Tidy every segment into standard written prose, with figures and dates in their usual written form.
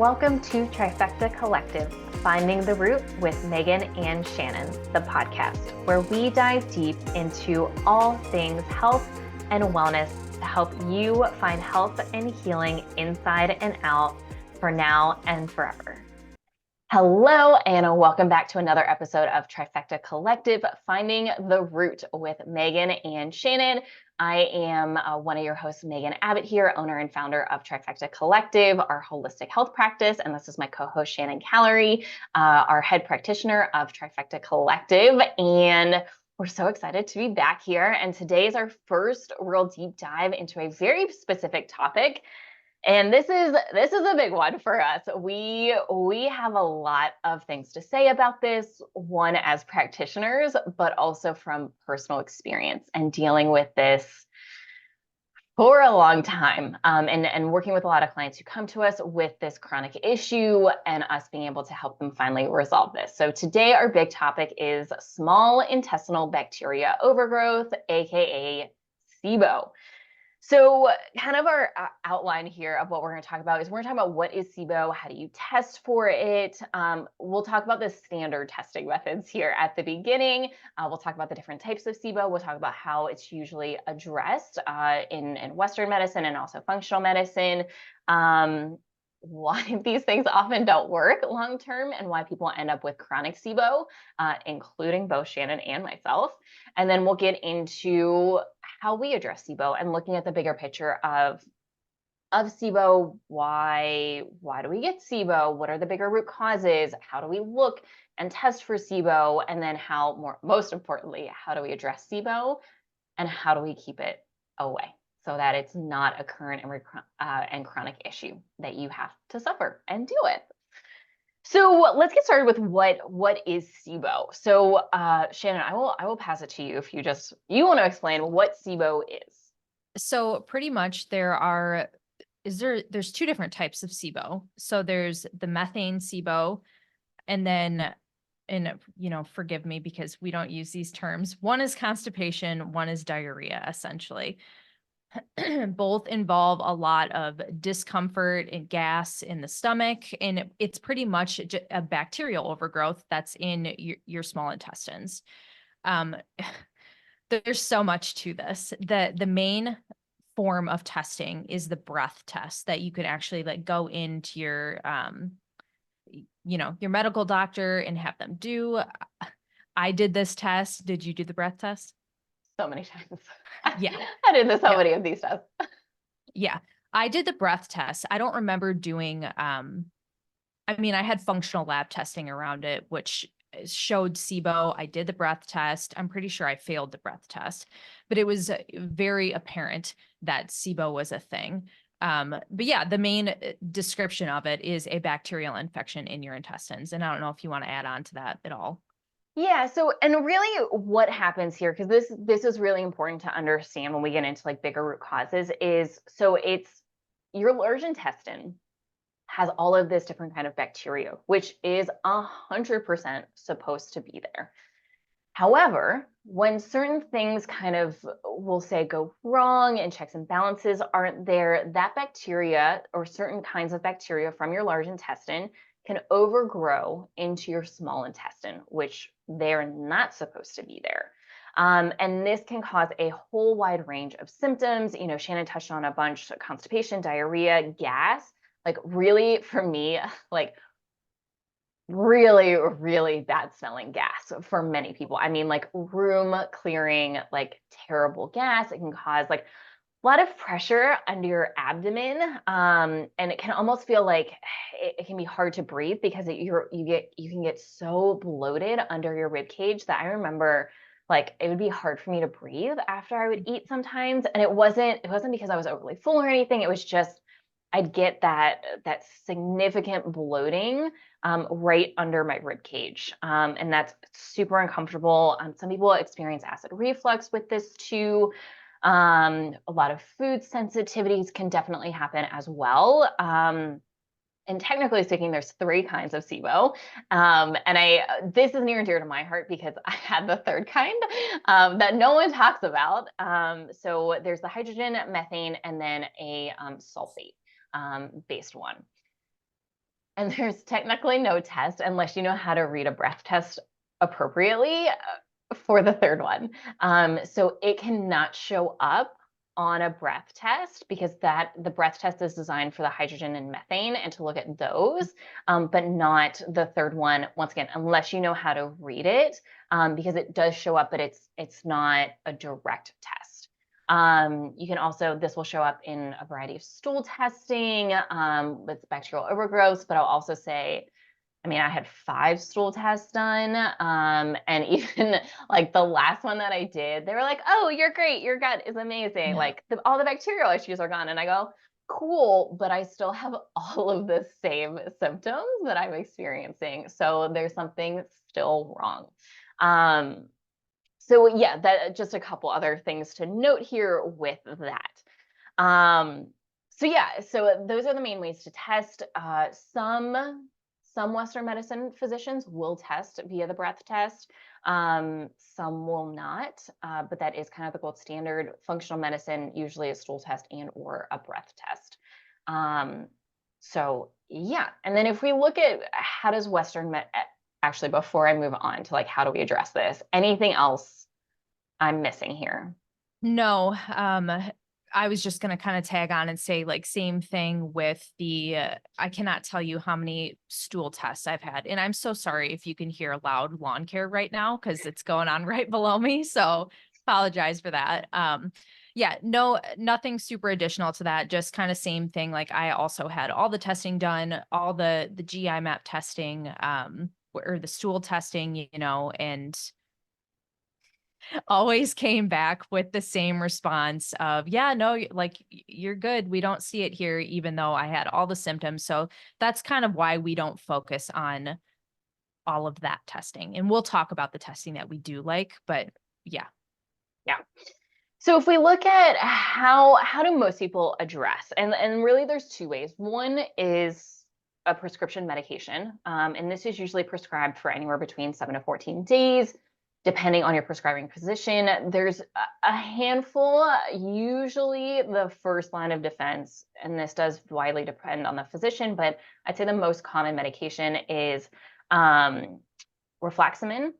Welcome to Trifecta Collective, Finding the Root with Megan and Shannon, the podcast, where we dive deep into all things health and wellness to help you find health and healing inside and out for now and forever. Hello, and welcome back to another episode of Trifecta Collective, Finding the Root with Megan and Shannon. I am one of your hosts, Megan Abbott here, owner and founder of Trifecta Collective, our holistic health practice. And this is my co-host, Shannon Callery, our head practitioner of Trifecta Collective. And we're so excited to be back here. And today is our first real deep dive into a very specific topic. And this is a big one for us. We have a lot of things to say about this, one as practitioners, but also from personal experience and dealing with this for a long time, and working with a lot of clients who come to us with this chronic issue and us being able to help them finally resolve this. So today our big topic is small intestinal bacteria overgrowth, aka SIBO. So kind of our outline here of what we're going to talk about is we're going to talk about what is SIBO, how do you test for it. We'll talk about the standard testing methods here at the beginning. We'll talk about the different types of SIBO. We'll talk about how it's usually addressed in Western medicine and also functional medicine. Why these things often don't work long-term and why people end up with chronic SIBO, including both Shannon and myself. And then we'll get into how we address SIBO and looking at the bigger picture of SIBO. Why do we get SIBO? What are the bigger root causes? How do we look and test for SIBO? And then most importantly, how do we address SIBO and how do we keep it away so that it's not a current and chronic issue that you have to suffer and deal with? So let's get started with what is SIBO. So Shannon, I will pass it to you if you want to explain what SIBO is. So pretty much there's two different types of SIBO. So there's the methane SIBO, and then, forgive me because we don't use these terms. One is constipation, one is diarrhea, essentially. Both involve a lot of discomfort and gas in the stomach, and it's pretty much a bacterial overgrowth that's in your small intestines. There's so much to this. The main form of testing is the breath test that you can actually go into your medical doctor and have them do. I did this test. Did you do the breath test? So many times. Yeah. I did so many of these tests. Yeah. I did the breath test. I don't remember doing, I had functional lab testing around it, which showed SIBO. I did the breath test. I'm pretty sure I failed the breath test, but it was very apparent that SIBO was a thing. But yeah, the main description of it is a bacterial infection in your intestines. And I don't know if you want to add on to that at all. Yeah. So, and really what happens here, because this is really important to understand when we get into bigger root causes it's your large intestine has all of this different kind of bacteria, which is 100% supposed to be there. However, when certain things we'll say go wrong and checks and balances aren't there, that bacteria or certain kinds of bacteria from your large intestine can overgrow into your small intestine, which they're not supposed to be there. And this can cause a whole wide range of symptoms. Shannon touched on a bunch: constipation, diarrhea, gas. Really, for me, really, really bad smelling gas for many people. Room clearing, terrible gas. It can cause a lot of pressure under your abdomen, and it can almost feel like it can be hard to breathe because you can get so bloated under your rib cage that I remember it would be hard for me to breathe after I would eat sometimes. And it wasn't because I was overly full or anything. It was just I'd get that significant bloating right under my rib cage, and that's super uncomfortable. Some people experience acid reflux with this too. A lot of food sensitivities can definitely happen as well. And technically speaking, there's 3 kinds of SIBO. And this is near and dear to my heart because I had the third kind that no one talks about. So there's the hydrogen, methane, and then a sulfate based one. And there's technically no test unless you know how to read a breath test appropriately for the third one. So it cannot show up on a breath test because the breath test is designed for the hydrogen and methane and to look at those, but not the third one, once again, unless you know how to read it, because it does show up, but it's not a direct test. You can also, this will show up in a variety of stool testing with bacterial overgrowths, but I'll also say, I mean, I had 5 stool tests done. And even like the last one that I did, they were like, oh, you're great. Your gut is amazing. Like all the bacterial issues are gone. And I go, cool, but I still have all of the same symptoms that I'm experiencing. So there's something still wrong. So yeah, that just a couple other things to note here with that. So yeah, so those are the main ways to test. Some Western medicine physicians will test via the breath test. Some will not, but that is kind of the gold standard. Functional medicine, usually a stool test and or a breath test. So yeah, and then if we look at how does Western actually, before I move on to like how do we address this, anything else I'm missing here? No, I was just going to kind of tag on and say like same thing with the I cannot tell you how many stool tests I've had. And I'm so sorry if you can hear loud lawn care right now because it's going on right below me. So apologize for that. Yeah, no, nothing super additional to that. Just kind of same thing. Like I also had all the testing done, all the GI map testing, or the stool testing, you know, and always came back with the same response of, yeah, no, like you're good. We don't see it here, even though I had all the symptoms. So that's kind of why we don't focus on all of that testing. And we'll talk about the testing that we do like, but yeah. Yeah. So if we look at how do most people address, and really there's 2 ways. One is a prescription medication, and this is usually prescribed for anywhere between 7 to 14 days, depending on your prescribing physician. There's a handful, usually the first line of defense, and this does widely depend on the physician, but I'd say the most common medication is rifloximine,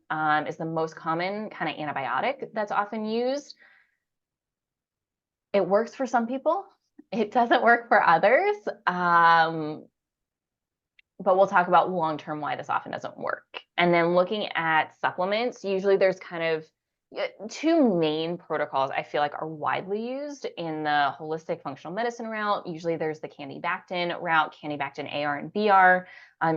is the most common kind of antibiotic that's often used. It works for some people. It doesn't work for others. But we'll talk about long-term why this often doesn't work. And then looking at supplements, usually there's kind of 2 main protocols I feel like are widely used in the holistic functional medicine route. Usually there's the Candibactin route, Candibactin AR and BR.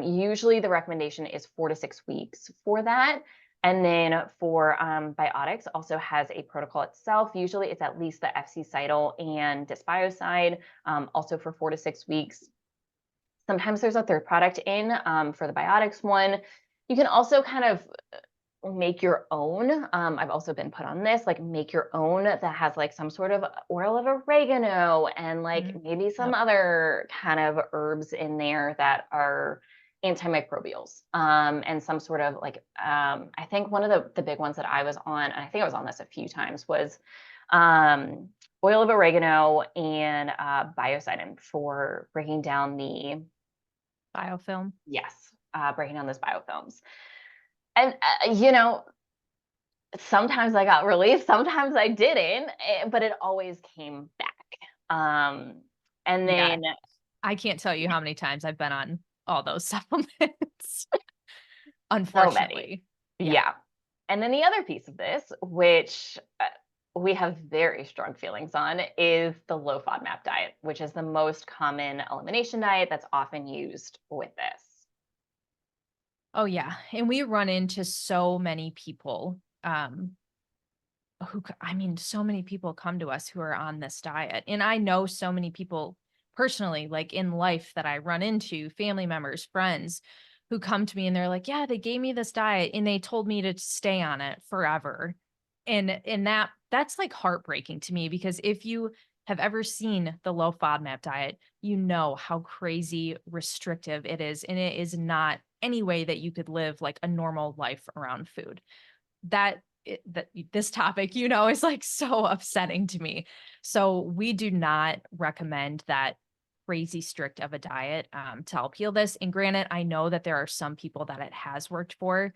Usually the recommendation is 4 to 6 weeks for that. And then for biotics, also has a protocol itself. Usually it's at least the FC-Cytal and Dysbiocide, also for 4 to 6 weeks. Sometimes there's a third product in for the biotics one. You can also kind of make your own. I've also been put on this, like make your own that has like some sort of oil of oregano and like maybe some other kind of herbs in there that are antimicrobials, and some sort of like, I think one of the big ones that I was on, and I think I was on this a few times, was oil of oregano and biocidin for breaking down the Biofilm. Yes, breaking down those biofilms. And you know, sometimes I got relief, sometimes I didn't, but it always came back. And then I can't tell you how many times I've been on all those supplements. so many. Unfortunately. Yeah. And then the other piece of this, which we have very strong feelings on, is the low FODMAP diet, which is the most common elimination diet that's often used with this. Oh yeah. And we run into so many people, so many people come to us who are on this diet. And I know so many people personally, like in life that I run into, family members, friends who come to me and they're like, yeah, they gave me this diet and they told me to stay on it forever. And that's like heartbreaking to me, because if you have ever seen the low FODMAP diet, you know how crazy restrictive it is. And it is not any way that you could live like a normal life around food. That this topic, you know, is like so upsetting to me. So we do not recommend that crazy strict of a diet to help heal this. And granted, I know that there are some people that it has worked for,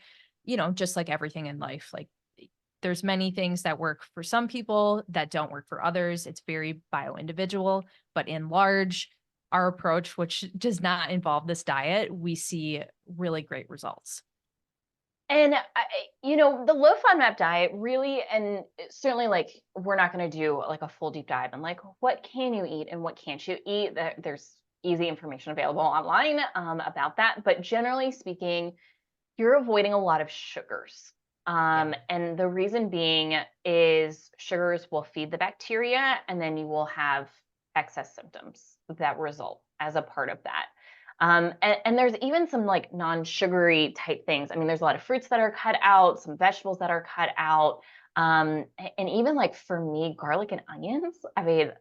just like everything in life. Like there's many things that work for some people that don't work for others. It's very bio-individual, but in large, our approach, which does not involve this diet, we see really great results. And the low FODMAP diet really, and certainly like, we're not going to do like a full deep dive and like, what can you eat and what can't you eat? There's easy information available online about that. But generally speaking, you're avoiding a lot of sugars. And the reason being is sugars will feed the bacteria, and then you will have excess symptoms that result as a part of that. And there's even some like non-sugary type things. I mean, there's a lot of fruits that are cut out, some vegetables that are cut out. And even like for me, garlic and onions, I mean,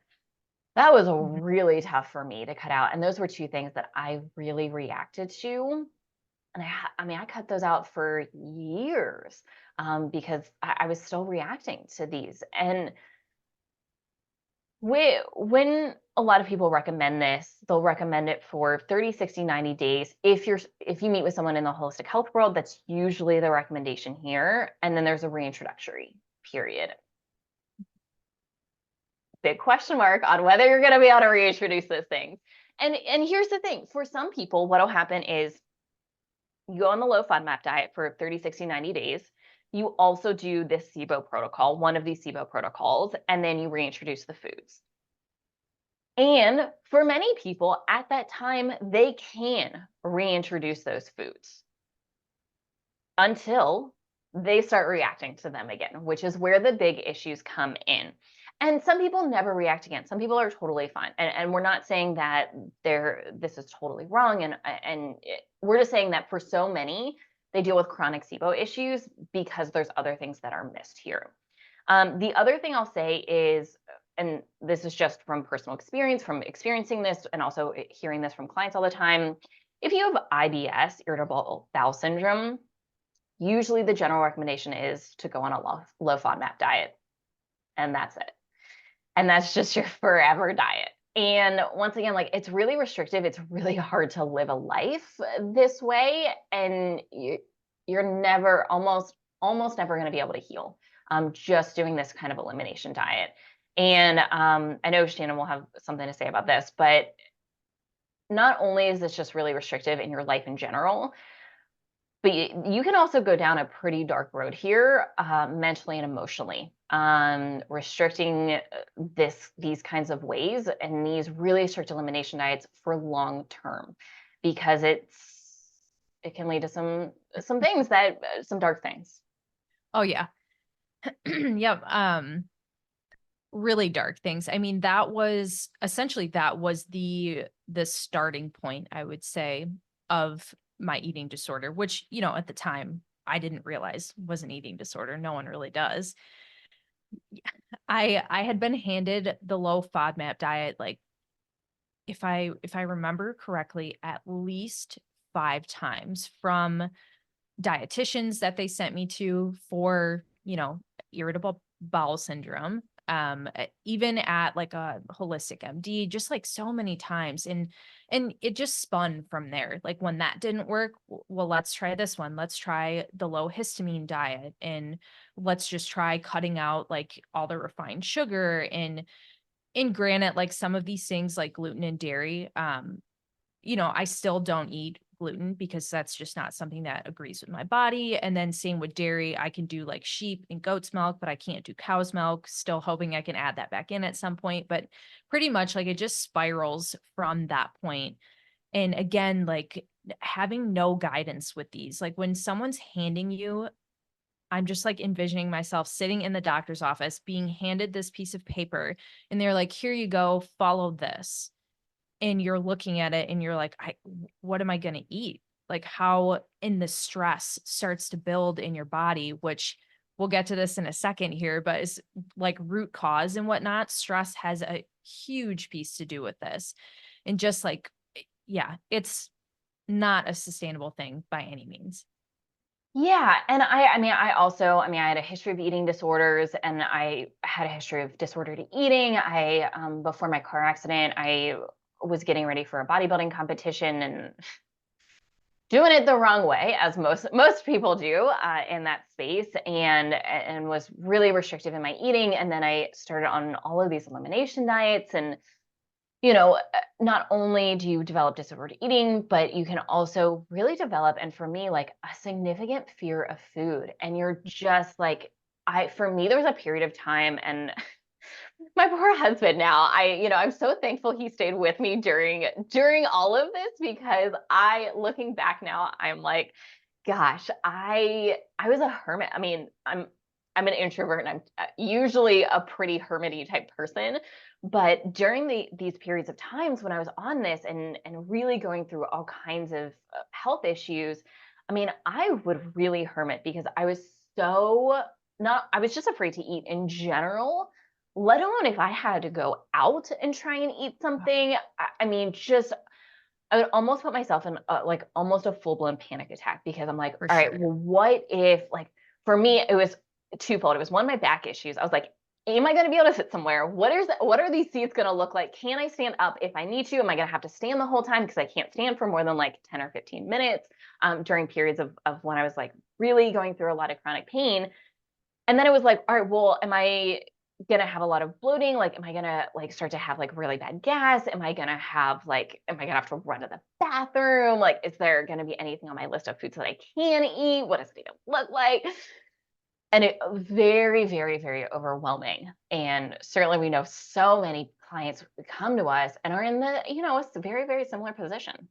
that was really tough for me to cut out. And those were two things that I really reacted to. And I cut those out for years because I was still reacting to these. And when a lot of people recommend this, they'll recommend it for 30, 60, 90 days. If you meet with someone in the holistic health world, that's usually the recommendation here. And then there's a reintroductory period. Big question mark on whether you're going to be able to reintroduce those things. And here's the thing, for some people, what'll happen is you go on the low FODMAP diet for 30, 60, 90 days. You also do this SIBO protocol, one of these SIBO protocols, and then you reintroduce the foods. And for many people at that time, they can reintroduce those foods until they start reacting to them again, which is where the big issues come in. And some people never react again. Some people are totally fine. And we're not saying that this is totally wrong. We're just saying that for so many, they deal with chronic SIBO issues because there's other things that are missed here. The other thing I'll say is, and this is just from personal experience, from experiencing this and also hearing this from clients all the time, if you have IBS, irritable bowel syndrome, usually the general recommendation is to go on a low FODMAP diet. And that's it. And that's just your forever diet. And once again, like, it's really restrictive. It's really hard to live a life this way. And you're never, almost never going to be able to heal just doing this kind of elimination diet. And I know Shannon will have something to say about this, but not only is this just really restrictive in your life in general, but you can also go down a pretty dark road here, mentally and emotionally, restricting these kinds of ways and these really strict elimination diets for long term, because it can lead to some things some dark things. Oh yeah. Yep. Really dark things. I mean, that was the starting point, I would say, of my eating disorder, which, at the time I didn't realize was an eating disorder. No one really does. I had been handed the low FODMAP diet, like, if I remember correctly, at least 5 times from dietitians that they sent me to for, irritable bowel syndrome. Even at like a holistic MD, just like so many times. And it just spun from there. Like when that didn't work, well, let's try this one. Let's try the low histamine diet, and let's just try cutting out like all the refined sugar. And granted, like some of these things like gluten and dairy, I still don't eat gluten because that's just not something that agrees with my body. And then same with dairy, I can do like sheep and goat's milk, but I can't do cow's milk. Still hoping I can add that back in at some point, but pretty much like it just spirals from that point. And again, like having no guidance with these, like when someone's handing you, I'm just like envisioning myself sitting in the doctor's office being handed this piece of paper and they're like, here you go, follow this. And you're looking at it and you're like, what am I going to eat? Like how in the stress starts to build in your body, which we'll get to this in a second here, but it's like root cause and whatnot. Stress has a huge piece to do with this. And just like, yeah, it's not a sustainable thing by any means. Yeah. And I had a history of eating disorders, and I had a history of disordered eating. Before my car accident, I was getting ready for a bodybuilding competition and doing it the wrong way, as most people do in that space, and was really restrictive in my eating. And then I started on all of these elimination diets, and not only do you develop disordered eating, but you can also really develop, and for me, like a significant fear of food. And you're just like, for me, there was a period of time, and my poor husband now, I'm so thankful he stayed with me during all of this, because looking back now, I'm like, gosh, I was a hermit. I mean, I'm an introvert, and I'm usually a pretty hermity type person. But during these periods of times when I was on this, and really going through all kinds of health issues, I mean, I would really hermit, because I was so not, I was just afraid to eat in general, let alone if I had to go out and try and eat something. I mean, just I would almost put myself in like almost a full blown panic attack, because I'm like, For all right, sure. well, what if, like, for me, it was twofold. It was one, my back issues. I was like, am I going to be able to sit somewhere? What are these seats going to look like? Can I stand up if I need to? Am I going to have to stand the whole time? Because I can't stand for more than like 10 or 15 minutes during periods of when I was like really going through a lot of chronic pain. And then it was like, all right, well, am I gonna have a lot of bloating? Like, am I gonna like start to have like really bad gas? Am I gonna have to run to the bathroom? Like, is there gonna be anything on my list of foods that I can eat? What does it even look like? And it very, very, very overwhelming. And certainly we know so many clients come to us and are in a very, very similar position.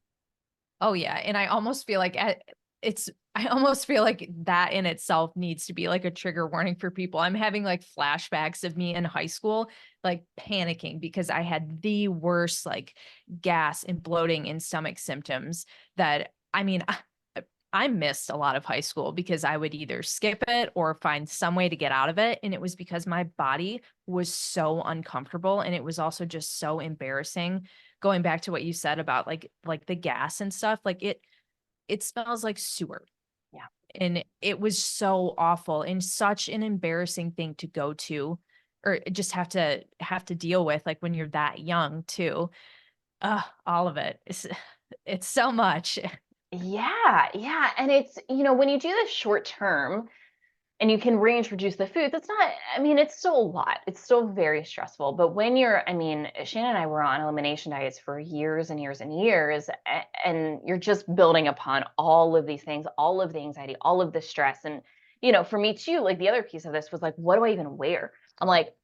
Oh yeah, and I almost feel like I almost feel like that in itself needs to be like a trigger warning for people. I'm having like flashbacks of me in high school, like panicking because I had the worst like gas and bloating and stomach symptoms that I mean, I missed a lot of high school because I would either skip it or find some way to get out of it. And it was because my body was so uncomfortable. And it was also just so embarrassing. Going back to what you said about like the gas and stuff, like it smells like sewer. Yeah. And it was so awful and such an embarrassing thing to go to or just have to deal with like when you're that young too. All of it. It's so much. Yeah, yeah. And it's, when you do this short term and you can reintroduce the foods, it's not, I mean, it's still a lot. It's still very stressful. But when I mean, Shannon and I were on elimination diets for years and years and years, and you're just building upon all of these things, all of the anxiety, all of the stress. And, for me too, like the other piece of this was like, what do I even wear? I'm like,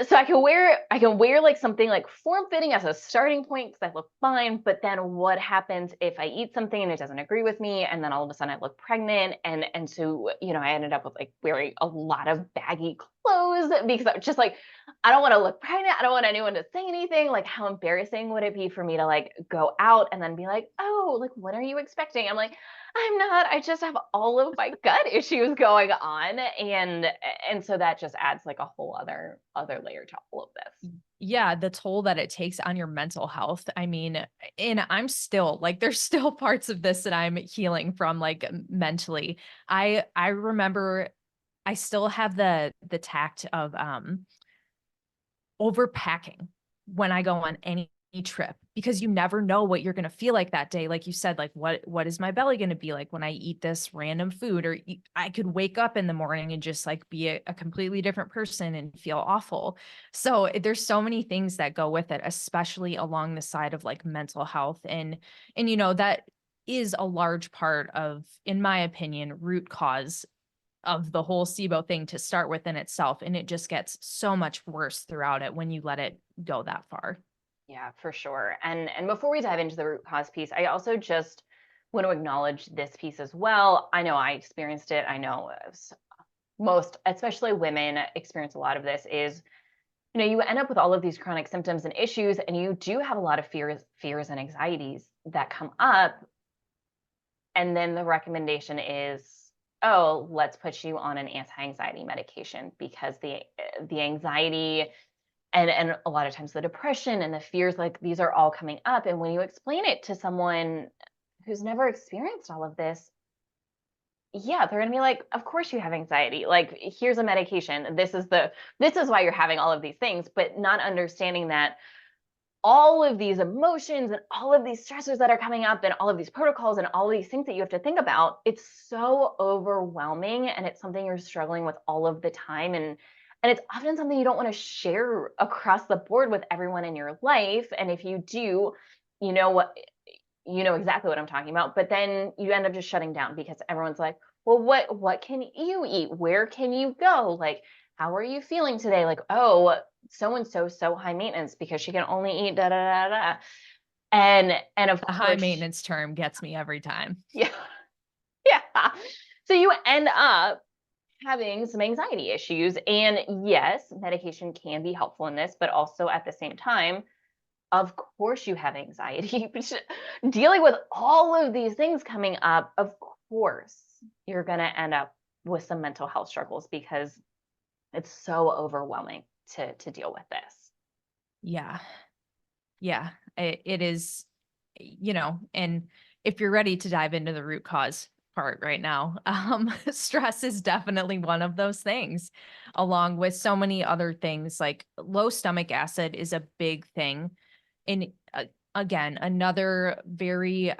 so I can wear like something like form fitting as a starting point because I look fine. But then what happens if I eat something and it doesn't agree with me, and then all of a sudden I look pregnant, and so I ended up with like wearing a lot of baggy clothes because I was just like, I don't want to look pregnant. I don't want anyone to say anything. Like, how embarrassing would it be for me to like go out and then be like, oh, like, what are you expecting? I'm like, I'm not. I just have all of my gut issues going on, and so that just adds like a whole other layer to all of this. Yeah, the toll that it takes on your mental health. I mean, and I'm still like there's still parts of this that I'm healing from like mentally. I remember I still have the tact of overpacking when I go on any trip because you never know what you're going to feel like that day. Like you said, like what is my belly going to be like when I eat this random food, or I could wake up in the morning and just like be a completely different person and feel awful. So there's so many things that go with it, especially along the side of like mental health. And that is a large part of, in my opinion, root cause of the whole SIBO thing to start with in itself. And it just gets so much worse throughout it when you let it go that far. Yeah, for sure. And before we dive into the root cause piece, I also just want to acknowledge this piece as well. I know I experienced it. I know most, especially women, experience a lot of this. Is you end up with all of these chronic symptoms and issues, and you do have a lot of fears and anxieties that come up. And then the recommendation is, oh, let's put you on an anti-anxiety medication, because the anxiety and a lot of times the depression and the fears, like, these are all coming up. And when you explain it to someone who's never experienced all of this, yeah, they're gonna be like, of course you have anxiety. Like, here's a medication. This is why you're having all of these things, but not understanding that all of these emotions and all of these stressors that are coming up and all of these protocols and all of these things that you have to think about, it's so overwhelming, and it's something you're struggling with all of the time. And it's often something you don't want to share across the board with everyone in your life. And if you do, you know what, you know exactly what I'm talking about. But then you end up just shutting down because everyone's like, well, what can you eat? Where can you go? Like, how are you feeling today? Like, oh, so and so high maintenance because she can only eat da da da da. And of The high course, maintenance term gets me every time. yeah, yeah. So you end up having some anxiety issues. And yes, medication can be helpful in this, but also at the same time, of course you have anxiety. Dealing with all of these things coming up, of course you're going to end up with some mental health struggles because it's so overwhelming to deal with this. Yeah. Yeah. It is, and if you're ready to dive into the root cause part right now, stress is definitely one of those things, along with so many other things. Like low stomach acid is a big thing. And again, another very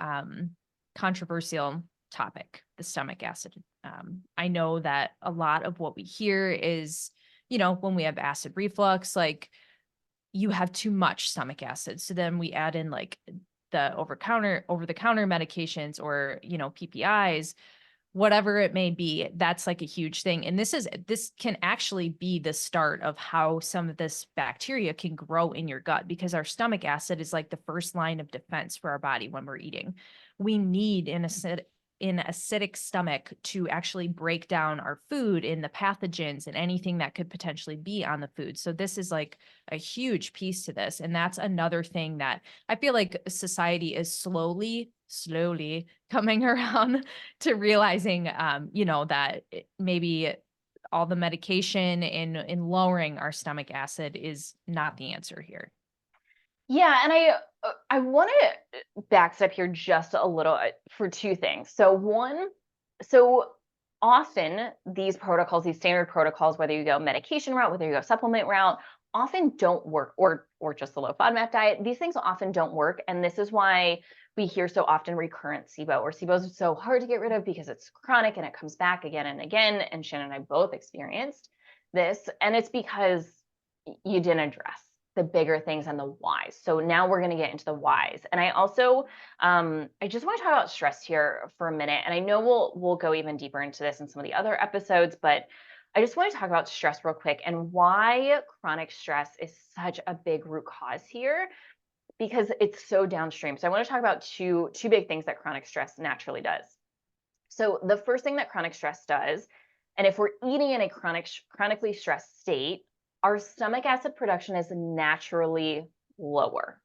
controversial topic, the stomach acid. I know that a lot of what we hear is, when we have acid reflux, like you have too much stomach acid. So then we add in like the over the counter medications or, PPIs, whatever it may be. That's like a huge thing. And this can actually be the start of how some of this bacteria can grow in your gut, because our stomach acid is like the first line of defense for our body when we're eating. We need an acidic stomach to actually break down our food in the pathogens and anything that could potentially be on the food. So this is like a huge piece to this. And that's another thing that I feel like society is slowly coming around to realizing, that maybe all the medication in lowering our stomach acid is not the answer here. Yeah, and I want to backstep here just a little for two things. So one, so often these protocols, these standard protocols, whether you go medication route, whether you go supplement route, often don't work, or just the low FODMAP diet. These things often don't work, and this is why we hear so often recurrent SIBO, or SIBO is so hard to get rid of because it's chronic and it comes back again and again. And Shannon and I both experienced this, and it's because you didn't address the bigger things and the whys. So now we're going to get into the whys. And I also, I just want to talk about stress here for a minute. And I know we'll go even deeper into this in some of the other episodes, but I just want to talk about stress real quick and why chronic stress is such a big root cause here, because it's so downstream. So I want to talk about two big things that chronic stress naturally does. So the first thing that chronic stress does, and if we're eating in a chronically stressed state, our stomach acid production is naturally lower.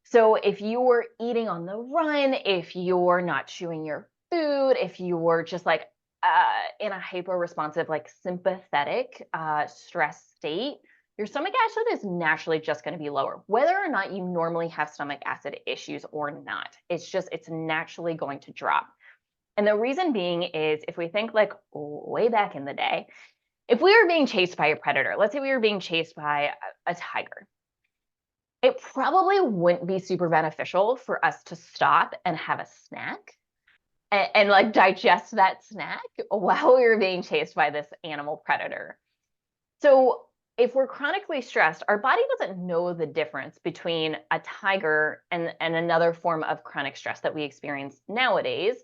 So if you're eating on the run, if you're not chewing your food, if you're just like in a hyper-responsive, like sympathetic stress state, your stomach acid is naturally just going to be lower, whether or not you normally have stomach acid issues or not. It's naturally going to drop. And the reason being is, if we think like way back in the day, if we were being chased by a predator, let's say we were being chased by a tiger, it probably wouldn't be super beneficial for us to stop and have a snack and like digest that snack while we were being chased by this animal predator. So if we're chronically stressed, our body doesn't know the difference between a tiger and another form of chronic stress that we experience nowadays.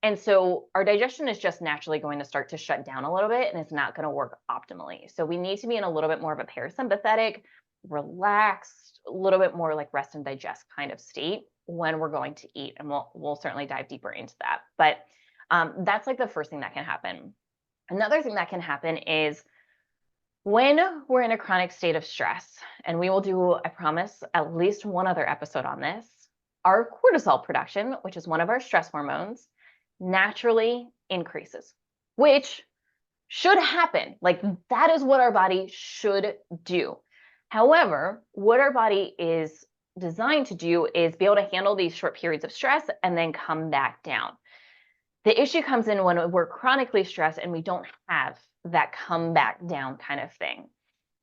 And so our digestion is just naturally going to start to shut down a little bit, and it's not going to work optimally. So we need to be in a little bit more of a parasympathetic, relaxed, a little bit more like rest and digest kind of state when we're going to eat. And we'll certainly dive deeper into that. But that's like the first thing that can happen. Another thing that can happen is when we're in a chronic state of stress, and we will do, I promise, at least one other episode on this, our cortisol production, which is one of our stress hormones, naturally increases, which should happen. Like that is what our body should do. However, what our body is designed to do is be able to handle these short periods of stress and then come back down. The issue comes in when we're chronically stressed and we don't have that come back down kind of thing.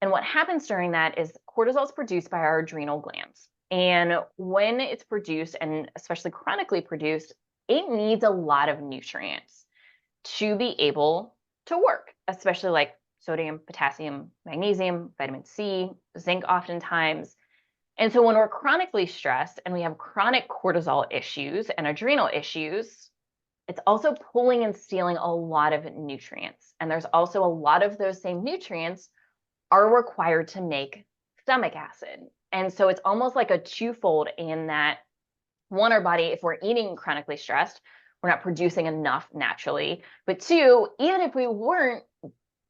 And what happens during that is cortisol is produced by our adrenal glands. And when it's produced, and especially chronically produced, it needs a lot of nutrients to be able to work, especially like sodium, potassium, magnesium, vitamin C, zinc oftentimes. And so when we're chronically stressed and we have chronic cortisol issues and adrenal issues, it's also pulling and stealing a lot of nutrients. And there's also a lot of those same nutrients are required to make stomach acid. And so it's almost like a twofold in that one, our body, if we're eating chronically stressed, we're not producing enough naturally. But two, even if we weren't,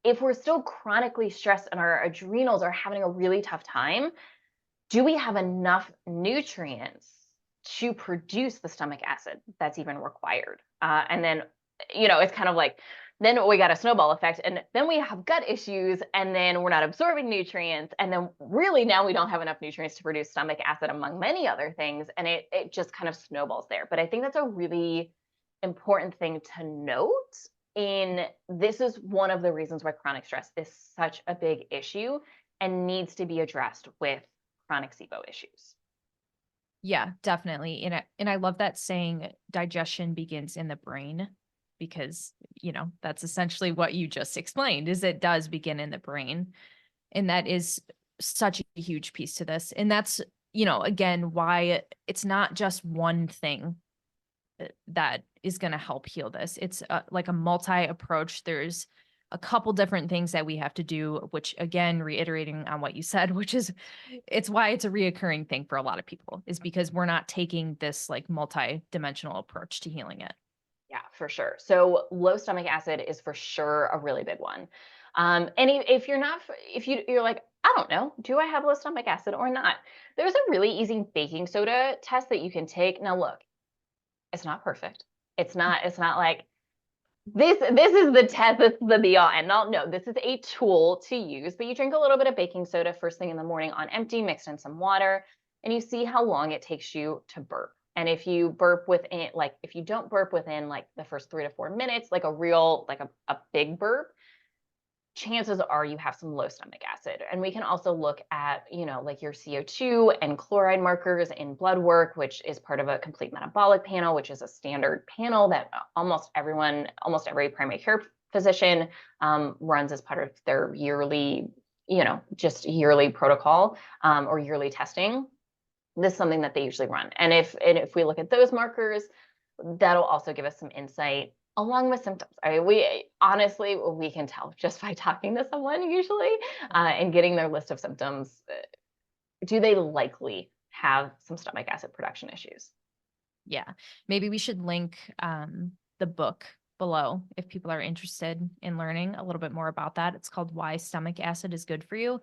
if we're still chronically stressed and our adrenals are having a really tough time, do we have enough nutrients to produce the stomach acid that's even required? And then, it's kind of like, then we got a snowball effect, and then we have gut issues, and then we're not absorbing nutrients, and then really now we don't have enough nutrients to produce stomach acid, among many other things, and it just kind of snowballs there. But I think that's a really important thing to note. In this is one of the reasons why chronic stress is such a big issue and needs to be addressed with chronic SIBO issues. Yeah, definitely. And I love that saying digestion begins in the brain, because, that's essentially what you just explained, is it does begin in the brain. And that is such a huge piece to this. And that's, again, why it's not just one thing that is going to help heal this. It's like a multi approach. There's a couple different things that we have to do, which, again, reiterating on what you said, which is, it's why it's a reoccurring thing for a lot of people, is because we're not taking this like multi-dimensional approach to healing it. Yeah, for sure. So low stomach acid is for sure a really big one. And if you're not, if you're like, I don't know, do I have low stomach acid or not? There's a really easy baking soda test that you can take. Now, look, it's not perfect. It's not like this is the test, this is the be all end all. No, this is a tool to use, but you drink a little bit of baking soda first thing in the morning on empty, mixed in some water, and you see how long it takes you to burp. And if you burp within, like, if you don't burp within like the first 3 to 4 minutes, like a real, like a big burp, chances are you have some low stomach acid. And we can also look at, like your CO2 and chloride markers in blood work, which is part of a complete metabolic panel, which is a standard panel that almost every primary care physician runs as part of their yearly, just yearly protocol or yearly testing. This is something that they usually run. And if we look at those markers, that'll also give us some insight along with symptoms. We honestly, we can tell just by talking to someone usually and getting their list of symptoms. Do they likely have some stomach acid production issues? Yeah. Maybe we should link the book below if people are interested in learning a little bit more about that. It's called Why Stomach Acid is Good for You.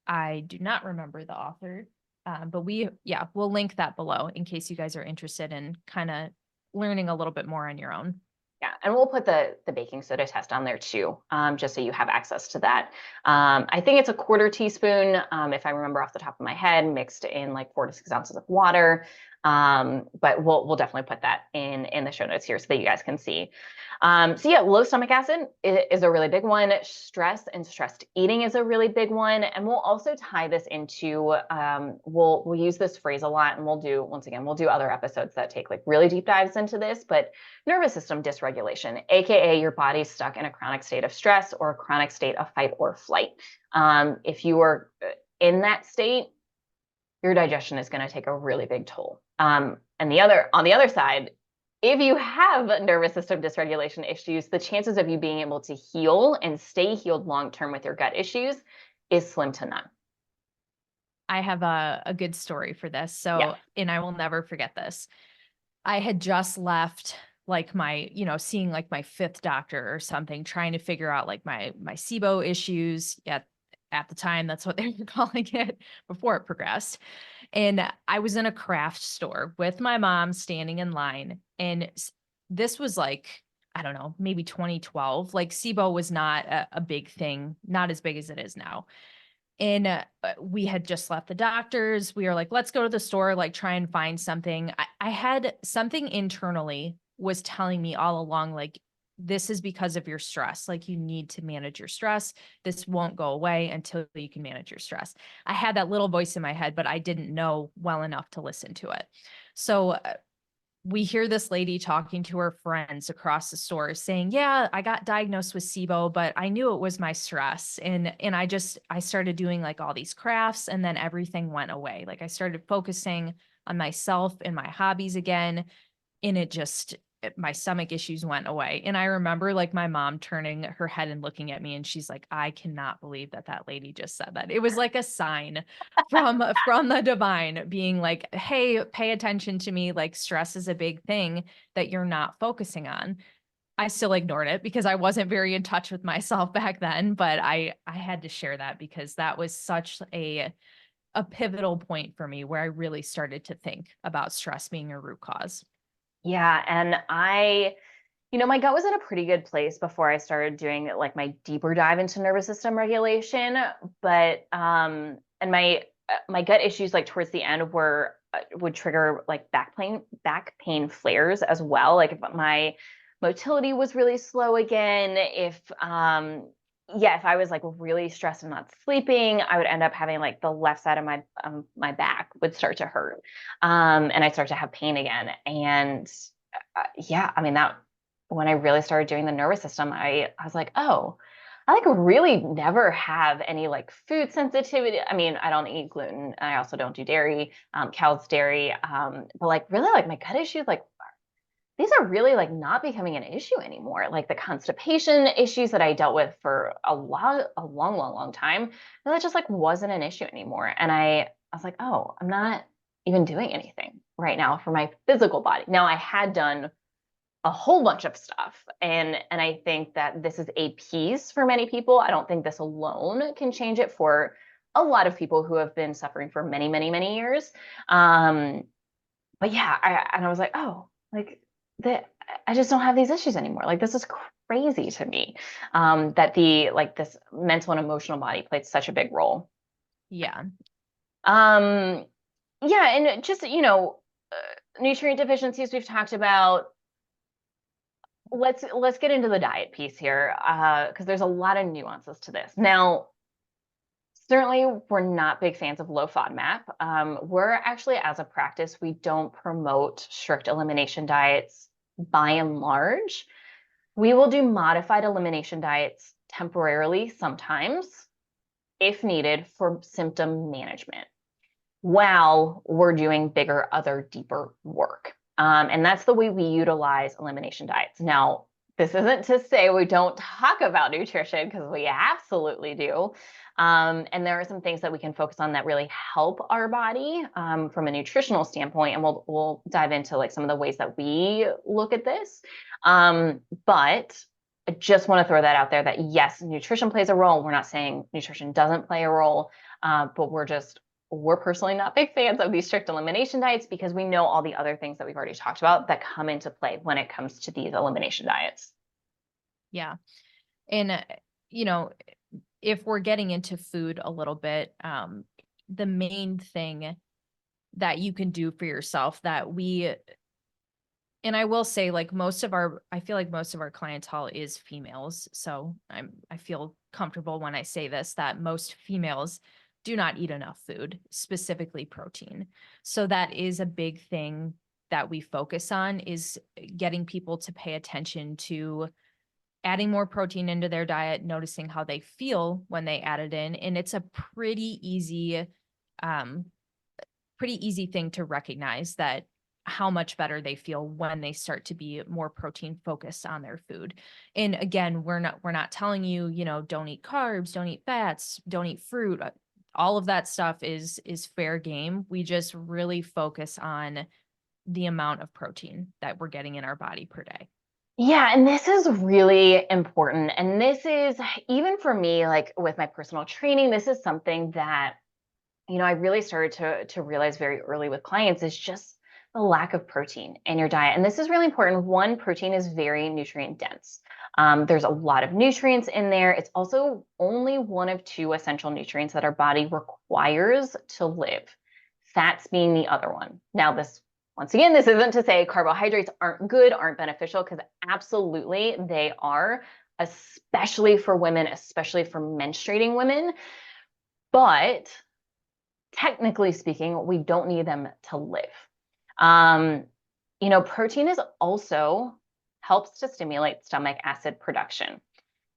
I do not remember the author, but we'll link that below in case you guys are interested in kind of learning a little bit more on your own. Yeah, and we'll put the baking soda test on there too, just so you have access to that. I think it's a 1/4 teaspoon, if I remember off the top of my head, mixed in like 4 to 6 ounces of water. But we'll definitely put that in the show notes here so that you guys can see. So yeah, low stomach acid is a really big one. Stress and stressed eating is a really big one. And we'll also tie this into, we'll use this phrase a lot, and we'll do other episodes that take like really deep dives into this, but nervous system dysregulation, AKA your body's stuck in a chronic state of stress or a chronic state of fight or flight. If you are in that state, your digestion is going to take a really big toll. And on the other side, if you have nervous system dysregulation issues, the chances of you being able to heal and stay healed long-term with your gut issues is slim to none. I have a good story for this. So, Yeah. And I will never forget this. I had just left like my, seeing like my 5th doctor or something, trying to figure out like my SIBO issues. At the time, that's what they were calling it before it progressed. And I was in a craft store with my mom standing in line. And this was like, I don't know, maybe 2012. Like SIBO was not a big thing, not as big as it is now. And we had just left the doctors. We were like, let's go to the store, like try and find something. I had something internally was telling me all along, like, this is because of your stress. Like, you need to manage your stress. This won't go away until you can manage your stress. I had that little voice in my head, but I didn't know well enough to listen to it. So we hear this lady talking to her friends across the store saying, yeah, I got diagnosed with SIBO, but I knew it was my stress. And I started doing like all these crafts, and then everything went away. Like, I started focusing on myself and my hobbies again. And my stomach issues went away. And I remember like my mom turning her head and looking at me, and she's like, I cannot believe that that lady just said that. It was like a sign from the divine being like, hey, pay attention to me. Like, stress is a big thing that you're not focusing on. I still ignored it because I wasn't very in touch with myself back then, but I had to share that because that was such a pivotal point for me where I really started to think about stress being a root cause. Yeah. And my gut was in a pretty good place before I started doing like my deeper dive into nervous system regulation. But, and my gut issues like towards the end would trigger like back pain flares as well. Like if my motility was really slow again, if I was like really stressed and not sleeping, I would end up having like the left side of my back would start to hurt. And I start to have pain again. And yeah, I mean, that when I really started doing the nervous system, I was like, oh, I like really never have any like food sensitivity. I mean, I don't eat gluten. I also don't do dairy, cow's dairy. But like really like my gut issues, like these are really like not becoming an issue anymore. Like the constipation issues that I dealt with for a long time, that just like wasn't an issue anymore. And I was like, oh, I'm not even doing anything right now for my physical body. Now I had done a whole bunch of stuff, and I think that this is a piece for many people. I don't think this alone can change it for a lot of people who have been suffering for many years. But yeah, I was like, oh, like that I just don't have these issues anymore. Like this is crazy to me. That the like this mental and emotional body played such a big role. Yeah. Um, yeah, and just nutrient deficiencies we've talked about. Let's get into the diet piece here, because there's a lot of nuances to this. Now, certainly, we're not big fans of low FODMAP. We're actually, as a practice, we don't promote strict elimination diets by and large. We will do modified elimination diets temporarily sometimes, if needed, for symptom management while we're doing bigger, other deeper work. And that's the way we utilize elimination diets. Now, this isn't to say we don't talk about nutrition, because we absolutely do. And there are some things that we can focus on that really help our body from a nutritional standpoint. And we'll dive into like some of the ways that we look at this. But I just want to throw that out there that yes, nutrition plays a role. We're not saying nutrition doesn't play a role, but we're personally not big fans of these strict elimination diets because we know all the other things that we've already talked about that come into play when it comes to these elimination diets. Yeah. And, if we're getting into food a little bit, the main thing that you can do for yourself and I will say like I feel like most of our clientele is females. So I feel comfortable when I say this, that most females do not eat enough food, specifically protein. So that is a big thing that we focus on, is getting people to pay attention to adding more protein into their diet, noticing how they feel when they add it in. And it's a um, pretty easy thing to recognize that how much better they feel when they start to be more protein focused on their food. And again, we're not telling you, don't eat carbs, don't eat fats, don't eat fruit. All of that stuff is fair game. We just really focus on the amount of protein that we're getting in our body per day. Yeah, and this is really important. And this is even for me, like with my personal training, this is something that I really started to realize very early with clients is just the lack of protein in your diet. And this is really important. One, protein is very nutrient dense. There's a lot of nutrients in there. It's also only one of two essential nutrients that our body requires to live, fats being the other one. Now, this once again, this isn't to say carbohydrates aren't good, aren't beneficial, because absolutely they are, especially for women, especially for menstruating women. But technically speaking, we don't need them to live. Protein is also helps to stimulate stomach acid production.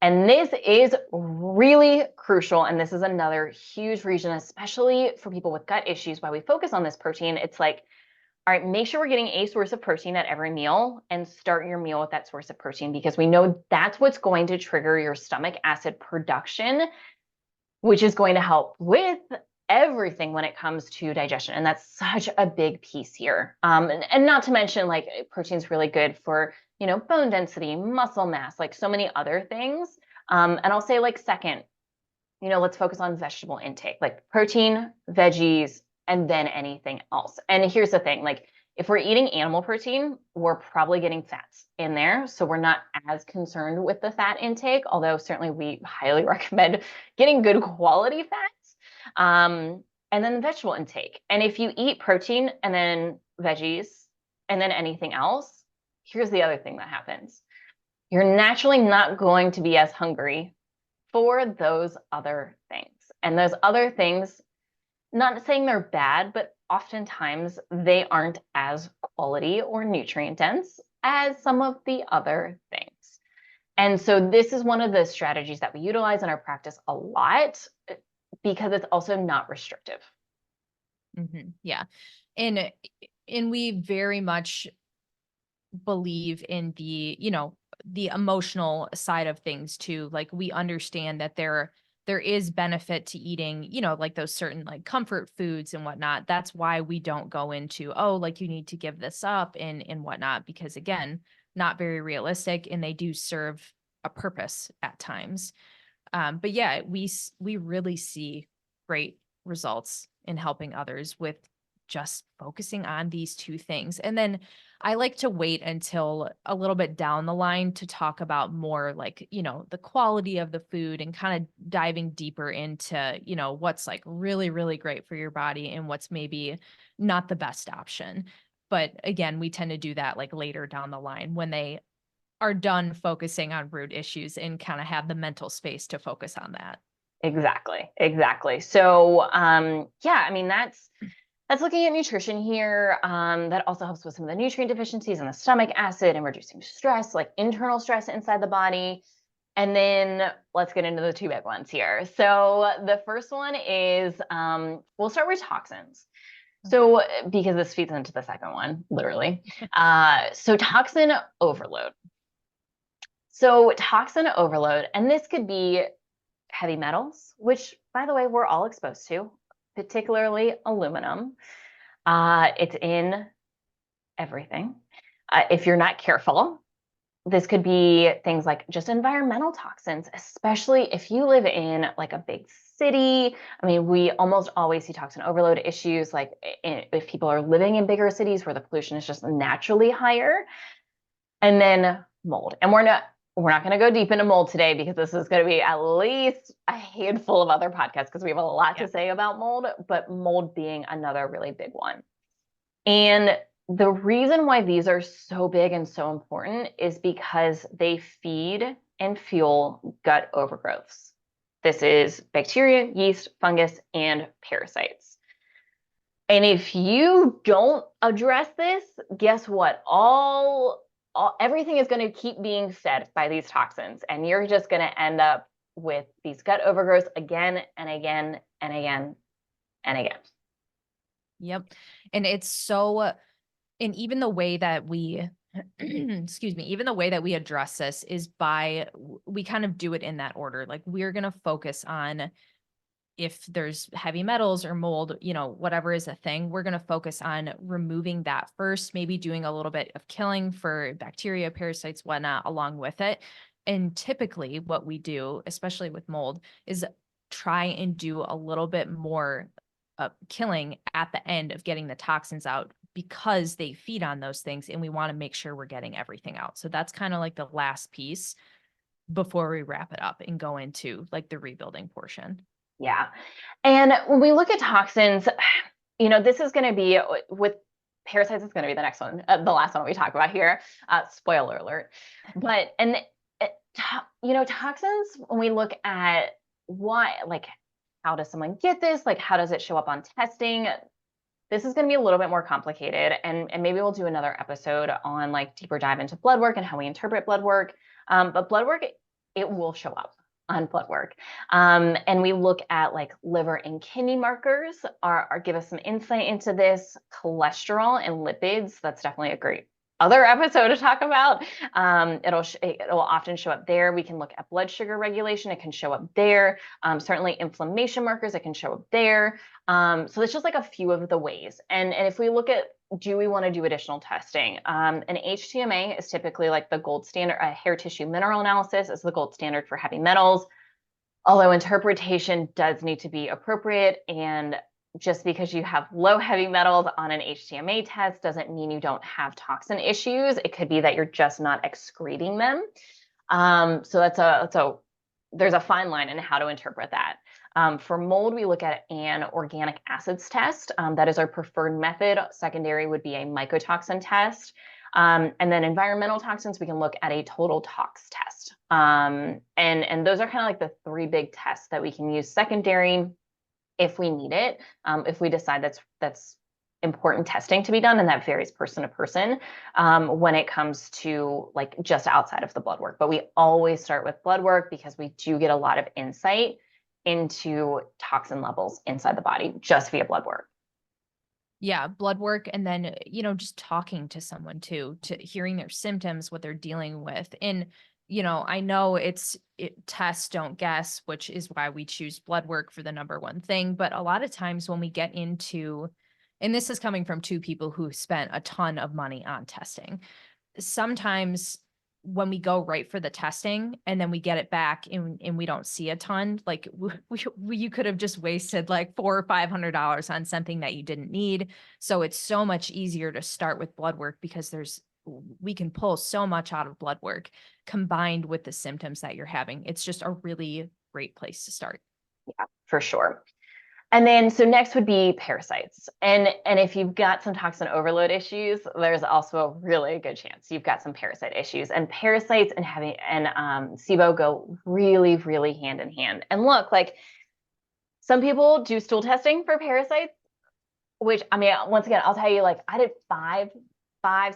And this is really crucial. And this is another huge reason, especially for people with gut issues, why we focus on this protein. It's like, all right, make sure we're getting a source of protein at every meal and start your meal with that source of protein, because we know that's what's going to trigger your stomach acid production, which is going to help with everything when it comes to digestion. And that's such a big piece here. And not to mention, like, protein is really good for, bone density, muscle mass, like so many other things. And I'll say, like, second, let's focus on vegetable intake, like protein, veggies, and then anything else. And here's the thing, like, if we're eating animal protein, we're probably getting fats in there. So we're not as concerned with the fat intake, although certainly we highly recommend getting good quality fats. And then the vegetable intake. And if you eat protein and then veggies and then anything else, here's the other thing that happens. You're naturally not going to be as hungry for those other things. And those other things, not saying they're bad, but oftentimes they aren't as quality or nutrient dense as some of the other things. And so this is one of the strategies that we utilize in our practice a lot, because it's also not restrictive. Yeah. And we very much believe in the emotional side of things too. Like, we understand that there is benefit to eating, like those certain like comfort foods and whatnot. That's why we don't go into, oh, like you need to give this up and whatnot, because again, not very realistic, and they do serve a purpose at times. But yeah, we really see great results in helping others with just focusing on these two things. And then I like to wait until a little bit down the line to talk about more like, the quality of the food, and kind of diving deeper into, what's like really, really great for your body and what's maybe not the best option. But again, we tend to do that like later down the line when they are done focusing on root issues and kind of have the mental space to focus on that. Exactly. So, yeah, I mean, that's looking at nutrition here. That also helps with some of the nutrient deficiencies and the stomach acid and reducing stress, like internal stress inside the body. And then let's get into the two big ones here. So the first one is, we'll start with toxins. So, because this feeds into the second one, literally. So toxin overload. So toxin overload, and this could be heavy metals, which, by the way, we're all exposed to, particularly aluminum. It's in everything. If you're not careful, this could be things like just environmental toxins, especially if you live in like a big city. I mean, we almost always see toxin overload issues, like if people are living in bigger cities where the pollution is just naturally higher. And then mold. And we're not going to go deep into mold today, because this is going to be at least a handful of other podcasts, because we have a lot to say about mold, but mold being another really big one. And the reason why these are so big and so important is because they feed and fuel gut overgrowths. This is bacteria, yeast, fungus, and parasites. And if you don't address this, guess what? Everything is going to keep being fed by these toxins, and you're just going to end up with these gut overgrowths again and again and again and again. Yep. And it's so, and even the way that we, excuse me, even the way that we address this is we kind of do it in that order. Like, we're going to focus on, if there's heavy metals or mold, whatever is a thing, we're going to focus on removing that first, maybe doing a little bit of killing for bacteria, parasites, whatnot, along with it. And typically what we do, especially with mold, is try and do a little bit more killing at the end of getting the toxins out, because they feed on those things, and we want to make sure we're getting everything out. So that's kind of like the last piece before we wrap it up and go into like the rebuilding portion. Yeah. And when we look at toxins, this is going to be with parasites is going to be the next one, the last one we talk about here. Spoiler alert. But, and toxins, when we look at why, like, how does someone get this? Like, how does it show up on testing? This is going to be a little bit more complicated, and maybe we'll do another episode on like deeper dive into blood work and how we interpret blood work. But blood work, it will show up on blood work. And we look at like liver and kidney markers are give us some insight into this. Cholesterol and lipids, that's definitely a great other episode to talk about. It'll often show up there. We can look at blood sugar regulation. It can show up there. Certainly inflammation markers, it can show up there. So it's just like a few of the ways. And if we look at, do we want to do additional testing? An HTMA is typically like the gold standard. A hair tissue mineral analysis is the gold standard for heavy metals, although interpretation does need to be appropriate. And just because you have low heavy metals on an HTMA test doesn't mean you don't have toxin issues. It could be that you're just not excreting them. So there's a fine line in how to interpret that. For mold, we look at an organic acids test. That is our preferred method. Secondary would be a mycotoxin test. And then environmental toxins, we can look at a total tox test. And those are kind of like the three big tests that we can use secondary if we need it, if we decide that's important testing to be done, and that varies person to person when it comes to like just outside of the blood work. But we always start with blood work because we do get a lot of insight into toxin levels inside the body just via blood work. Yeah, blood work, and then, just talking to someone too, to hearing their symptoms, what they're dealing with. And, I know test, don't guess, which is why we choose blood work for the number one thing. But a lot of times when we get into, and this is coming from two people who spent a ton of money on testing, sometimes when we go right for the testing and then we get it back and we don't see a ton, like you could have just wasted like $400 or $500 on something that you didn't need. So it's so much easier to start with blood work because we can pull so much out of blood work combined with the symptoms that you're having. It's just a really great place to start. Yeah, for sure. And then, so next would be parasites. And if you've got some toxin overload issues, there's also a really good chance you've got some parasite issues. And parasites and SIBO go really, really hand in hand. And look, like some people do stool testing for parasites, which, I mean, once again, I'll tell you, like I did five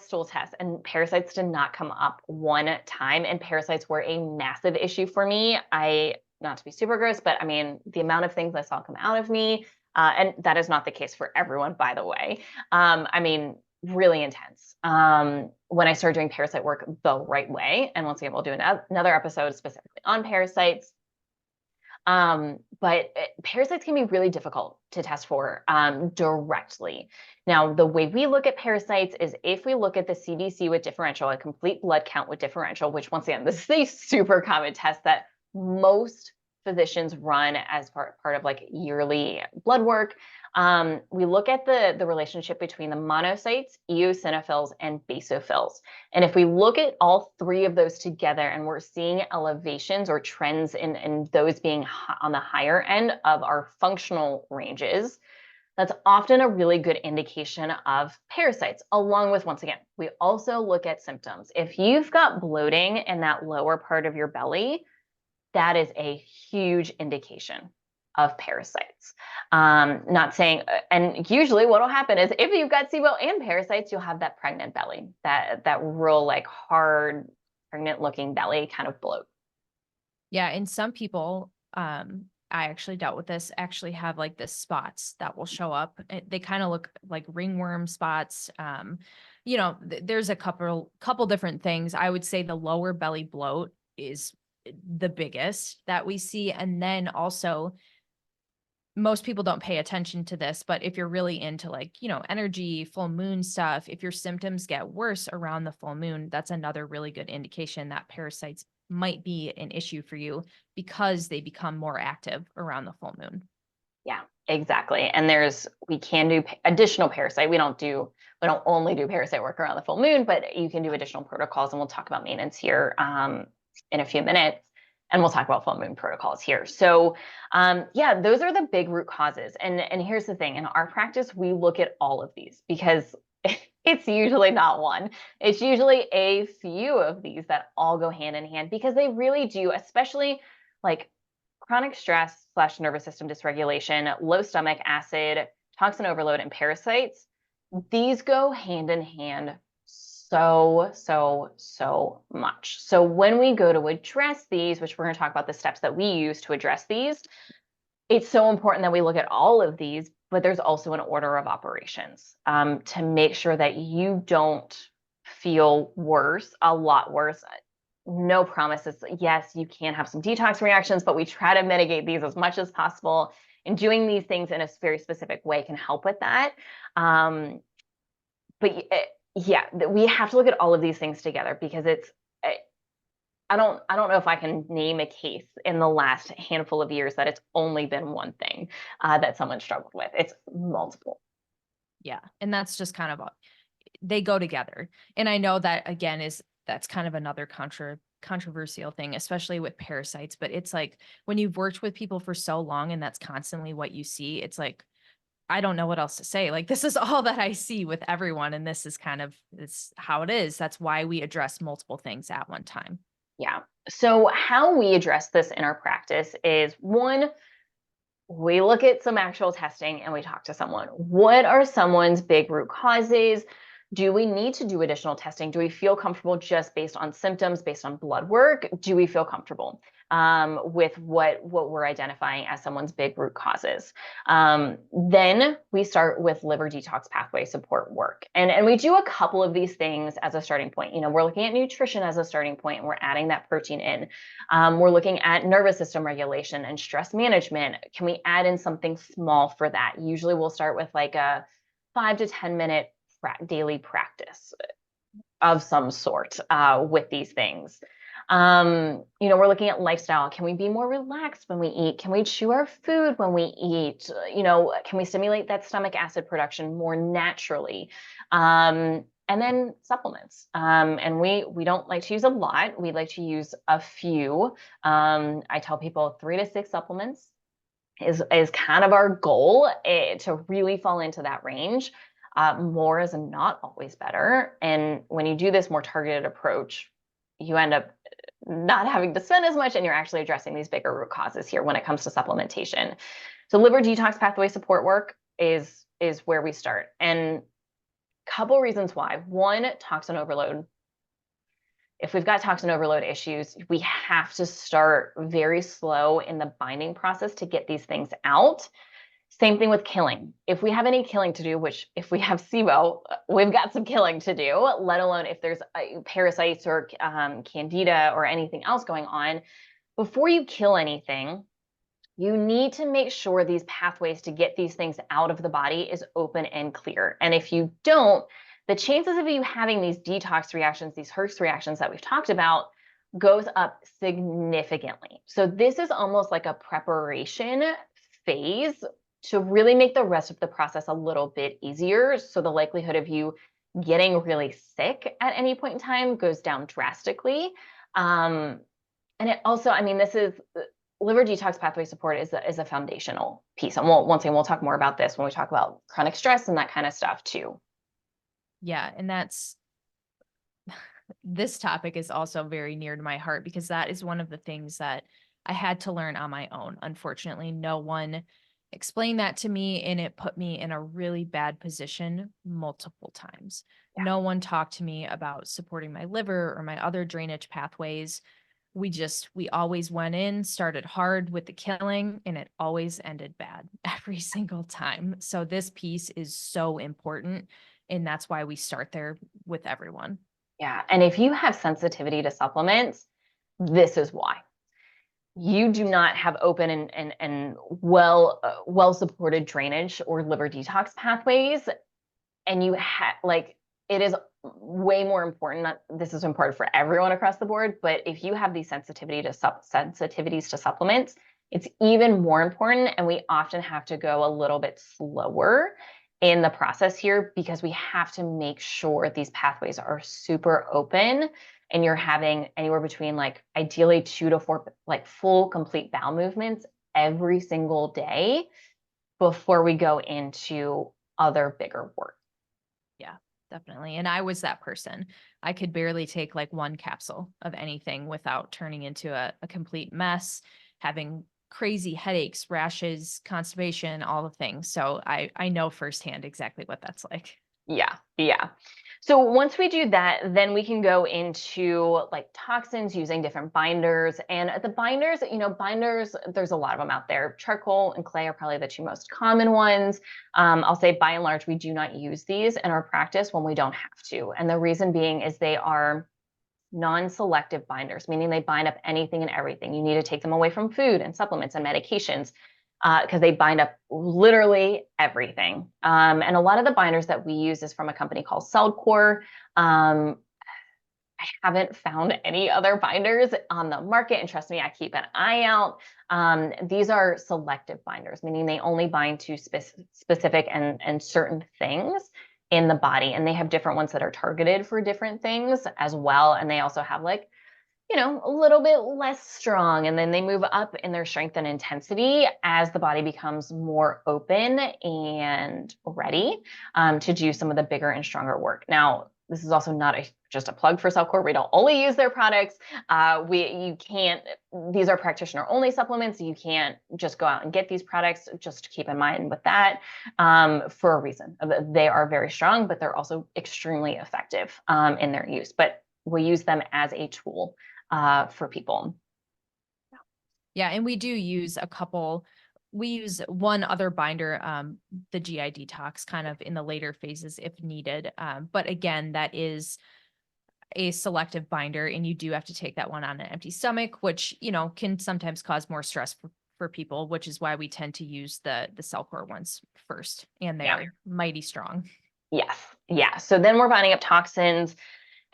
stool tests and parasites did not come up one time. And parasites were a massive issue for me. Not to be super gross, but I mean, the amount of things I saw come out of me, and that is not the case for everyone, by the way. I mean, really intense. When I started doing parasite work the right way, and once again, we'll do another episode specifically on parasites. But parasites can be really difficult to test for directly. Now, the way we look at parasites is if we look at the CBC with differential, a complete blood count with differential, which once again, this is a super common test that most physicians run as part of like yearly blood work. We look at the relationship between the monocytes, eosinophils, and basophils. And if we look at all three of those together and we're seeing elevations or trends in those being on the higher end of our functional ranges, that's often a really good indication of parasites, along with, once again, we also look at symptoms. If you've got bloating in that lower part of your belly, that is a huge indication of parasites. Not saying, and usually what will happen is if you've got SIBO and parasites, you'll have that pregnant belly, that real like hard, pregnant looking belly kind of bloat. Yeah. And some people, I actually dealt with this, actually have like the spots that will show up. They kind of look like ringworm spots. There's a couple different things. I would say the lower belly bloat is the biggest that we see. And then also most people don't pay attention to this, but if you're really into like, energy, full moon stuff, if your symptoms get worse around the full moon, that's another really good indication that parasites might be an issue for you because they become more active around the full moon. Yeah, exactly. And we can do additional parasite. We don't only do parasite work around the full moon, but you can do additional protocols, and we'll talk about maintenance here in a few minutes, and we'll talk about full moon protocols here. So those are the big root causes. And here's the thing, in our practice, we look at all of these because It's usually not one. It's usually a few of these that all go hand in hand because they really do, especially like chronic stress slash nervous system dysregulation, low stomach acid, toxin overload, and parasites. These go hand in hand so much. So when we go to address these, which we're going to talk about the steps that we use to address these, it's so important that we look at all of these, but there's also an order of operations to make sure that you don't feel worse, a lot worse. No promises. Yes, you can have some detox reactions, but we try to mitigate these as much as possible. And doing these things in a very specific way can help with that. But yeah, we have to look at all of these things together because it's I don't know if I can name a case in the last handful of years that it's only been one thing that someone struggled with. It's multiple. Yeah. And that's just kind of, they go together. And I know that again that's kind of another controversial thing, especially with parasites, but it's like when you've worked with people for so long and that's constantly what you see, it's like, I don't know what else to say. Like, this is all that I see with everyone. And this is kind of, it's how it is. That's why we address multiple things at one time. Yeah. So how we address this in our practice is one, we look at some actual testing and we talk to someone. What are someone's big root causes? Do we need to do additional testing? Do we feel comfortable just based on symptoms, based on blood work? Do we feel comfortable with what we're identifying as someone's big root causes? Then we start with liver detox pathway support work. And we do a couple of these things as a starting point. You know, we're looking at nutrition as a starting point and we're adding that protein in. We're looking at nervous system regulation and stress management. Can we add in something small for that? Usually we'll start with like a 5 to 10 minute daily practice of some sort with these things. You know, we're looking at lifestyle. Can we be more relaxed when we eat? Can we chew our food when we eat? You know, can we stimulate that stomach acid production more naturally? And then supplements. And we don't like to use a lot. We like to use a few. I tell people 3 to 6 supplements is kind of our goal to really fall into that range. More is not always better. And when you do this more targeted approach, you end up not having to spend as much and you're actually addressing these bigger root causes here when it comes to supplementation. So liver detox pathway support work is where we start. And a couple reasons why. One, toxin overload. If we've got toxin overload issues, we have to start very slow in the binding process to get these things out. Same thing with killing. If we have any killing to do, which if we have SIBO, we've got some killing to do, let alone if there's parasites or candida or anything else going on. Before you kill anything, you need to make sure these pathways to get these things out of the body is open and clear. And if you don't, the chances of you having these detox reactions, these Herx reactions that we've talked about, goes up significantly. So this is almost like a preparation phase to really make the rest of the process a little bit easier. So the likelihood of you getting really sick at any point in time goes down drastically. And it also, I mean, this is liver detox pathway support is a foundational piece. And once again, we'll talk more about this when we talk about chronic stress and that kind of stuff too. Yeah. And this topic is also very near to my heart because that is one of the things that I had to learn on my own. Unfortunately, no one explained that to me and it put me in a really bad position multiple times. Yeah. No one talked to me about supporting my liver or my other drainage pathways. We always went in, started hard with the killing, and it always ended bad every single time. So this piece is so important. And that's why we start there with everyone. Yeah. And if you have sensitivity to supplements, this is why. You do not have open and well supported drainage or liver detox pathways, and you have like it is way more important. This is important for everyone across the board, but if you have these sensitivities to supplements, it's even more important. And we often have to go a little bit slower in the process here because we have to make sure these pathways are super open and you're having anywhere between like ideally 2 to 4 like full complete bowel movements every single day before we go into other bigger work. Yeah, definitely. And I was that person. I could barely take like one capsule of anything without turning into a complete mess, having crazy headaches, rashes, constipation, all the things. So I know firsthand exactly what that's like. Yeah, yeah. So once we do that, then we can go into like toxins using different binders. And the binders, binders, there's a lot of them out there. Charcoal and clay are probably the two most common ones. I'll say by and large, we do not use these in our practice when we don't have to. And the reason being is they are non-selective binders, meaning they bind up anything and everything. You need to take them away from food and supplements and medications because they bind up literally everything. And a lot of the binders that we use is from a company called Cellcore. I haven't found any other binders on the market, and trust me, I keep an eye out. These are selective binders, meaning they only bind to specific and certain things in the body, and they have different ones that are targeted for different things as well. And they also have like, a little bit less strong, and then they move up in their strength and intensity as the body becomes more open and ready to do some of the bigger and stronger work. Now, this is also not just a plug for Cellcore. We don't only use their products. These are practitioner only supplements. You can't just go out and get these products. Just keep in mind with that for a reason. They are very strong, but they're also extremely effective in their use. But we use them as a tool for people. Yeah, and we do use we use one other binder, the GI detox kind of in the later phases if needed. But again, that is a selective binder, and you do have to take that one on an empty stomach, which, can sometimes cause more stress for people, which is why we tend to use the Cellcore ones first, and they're mighty strong. Yes. Yeah. So then we're binding up toxins.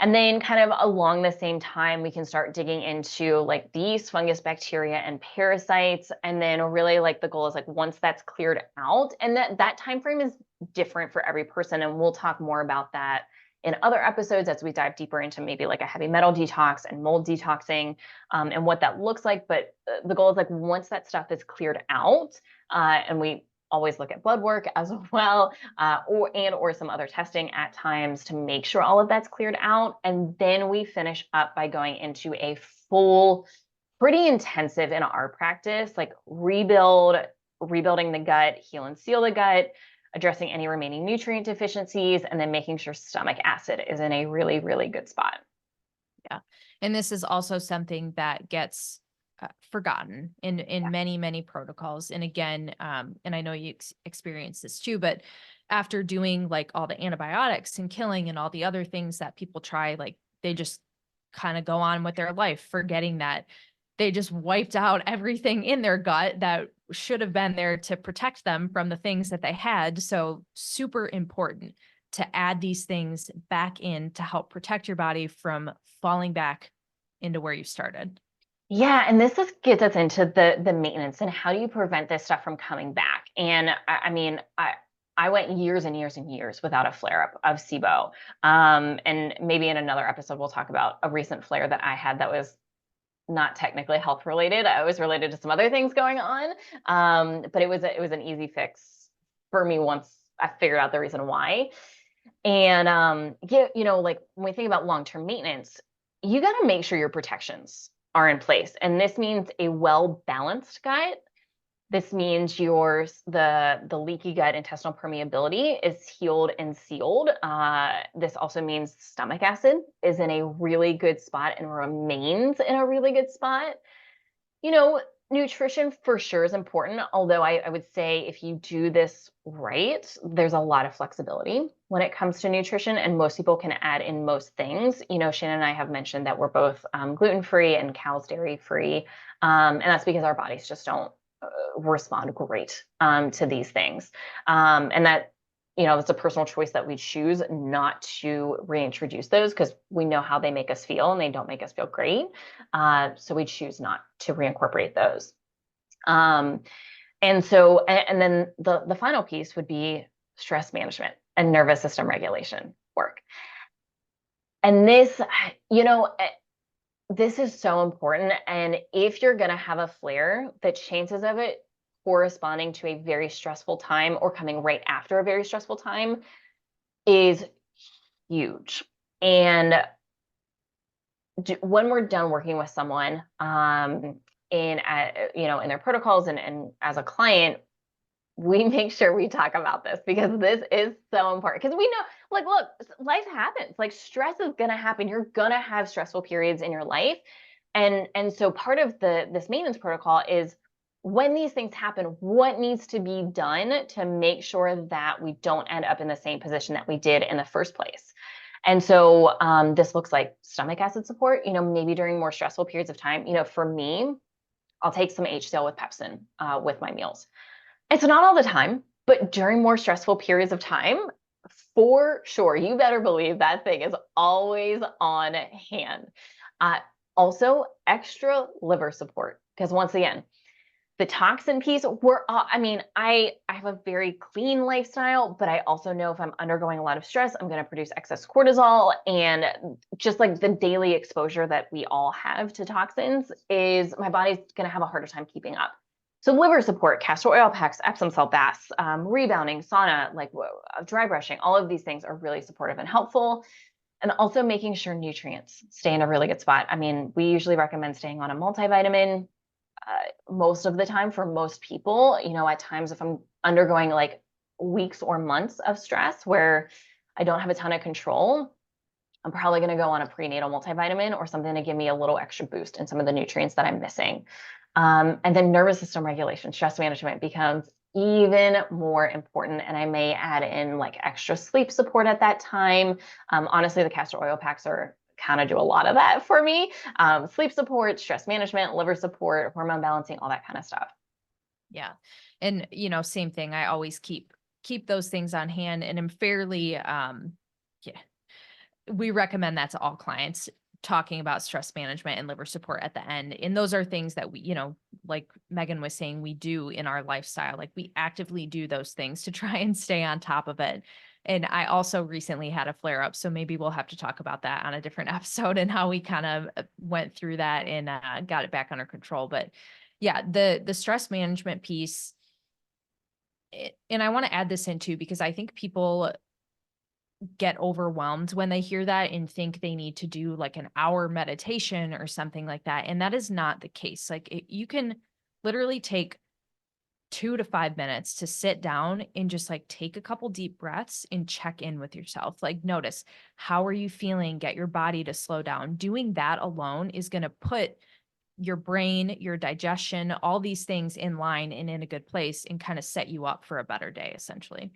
And then kind of along the same time, we can start digging into like yeast, fungus, bacteria, and parasites. And then really like the goal is like once that's cleared out, and that time frame is different for every person. And we'll talk more about that in other episodes as we dive deeper into maybe like a heavy metal detox and mold detoxing and what that looks like. But the goal is like once that stuff is cleared out, and we always look at blood work as well, or some other testing at times to make sure all of that's cleared out. And then we finish up by going into a full, pretty intensive in our practice, like rebuilding the gut, heal and seal the gut, addressing any remaining nutrient deficiencies, and then making sure stomach acid is in a really, really good spot. Yeah. And this is also something that gets forgotten in many protocols. And again, and I know you experience this too, but after doing like all the antibiotics and killing and all the other things that people try, like they just kind of go on with their life, forgetting that they just wiped out everything in their gut that should have been there to protect them from the things that they had. So super important to add these things back in to help protect your body from falling back into where you started. Yeah, and this gets us into the maintenance and how do you prevent this stuff from coming back? And I mean, I went years and years and years without a flare up of SIBO. And maybe in another episode we'll talk about a recent flare that I had that was not technically health related. It was related to some other things going on. But it was an easy fix for me once I figured out the reason why. And like when we think about long-term maintenance, you got to make sure your protections are in place. And this means a well-balanced gut. This means the leaky gut intestinal permeability is healed and sealed. This also means stomach acid is in a really good spot and remains in a really good spot. Nutrition for sure is important, although I would say if you do this right, there's a lot of flexibility when it comes to nutrition, and most people can add in most things. Shannon and I have mentioned that we're both gluten-free and cow's dairy-free, and that's because our bodies just don't respond great to these things. And that it's a personal choice that we choose not to reintroduce those because we know how they make us feel and they don't make us feel great. So we choose not to reincorporate those. And then the final piece would be stress management and nervous system regulation work. And this is so important. And if you're going to have a flare, the chances of it corresponding to a very stressful time or coming right after a very stressful time is huge. And when we're done working with someone in their protocols and as a client, we make sure we talk about this because this is so important. Because we know, like, look, life happens. Like, stress is gonna happen. You're gonna have stressful periods in your life, and so part of this maintenance protocol is when these things happen, what needs to be done to make sure that we don't end up in the same position that we did in the first place. And so this looks like stomach acid support. Maybe during more stressful periods of time. For me, I'll take some HCl with Pepsin with my meals. It's not all the time, but during more stressful periods of time, for sure, you better believe that thing is always on hand. Uh, Also, extra liver support, because once again, the toxin piece, I have a very clean lifestyle, but I also know if I'm undergoing a lot of stress, I'm going to produce excess cortisol. And just like the daily exposure that we all have to toxins, is my body's going to have a harder time keeping up. So liver support, castor oil packs, Epsom salt baths, rebounding, sauna, dry brushing, all of these things are really supportive and helpful. And also making sure nutrients stay in a really good spot. We usually recommend staying on a multivitamin most of the time for most people. At times if I'm undergoing like weeks or months of stress where I don't have a ton of control, I'm probably going to go on a prenatal multivitamin or something to give me a little extra boost in some of the nutrients that I'm missing. And then nervous system regulation, stress management becomes even more important. And I may add in like extra sleep support at that time. Honestly, the castor oil packs are kind of do a lot of that for me. Sleep support, stress management, liver support, hormone balancing, all that kind of stuff. Yeah. And, same thing. I always keep those things on hand, and I'm fairly, yeah, we recommend that to all clients, talking about stress management and liver support at the end. And those are things that we, like Megan was saying, we do in our lifestyle. Like, we actively do those things to try and stay on top of it. And I also recently had a flare up, so maybe we'll have to talk about that on a different episode and how we kind of went through that and got it back under control. But yeah, the stress management piece, and I want to add this in too, because I think people get overwhelmed when they hear that and think they need to do like an hour meditation or something like that. And that is not the case. Like, you can literally take 2 to 5 minutes to sit down and just like take a couple deep breaths and check in with yourself. Like, notice, how are you feeling? Get your body to slow down. Doing that alone is going to put your brain, your digestion, all these things in line and in a good place, and kind of set you up for a better day, essentially.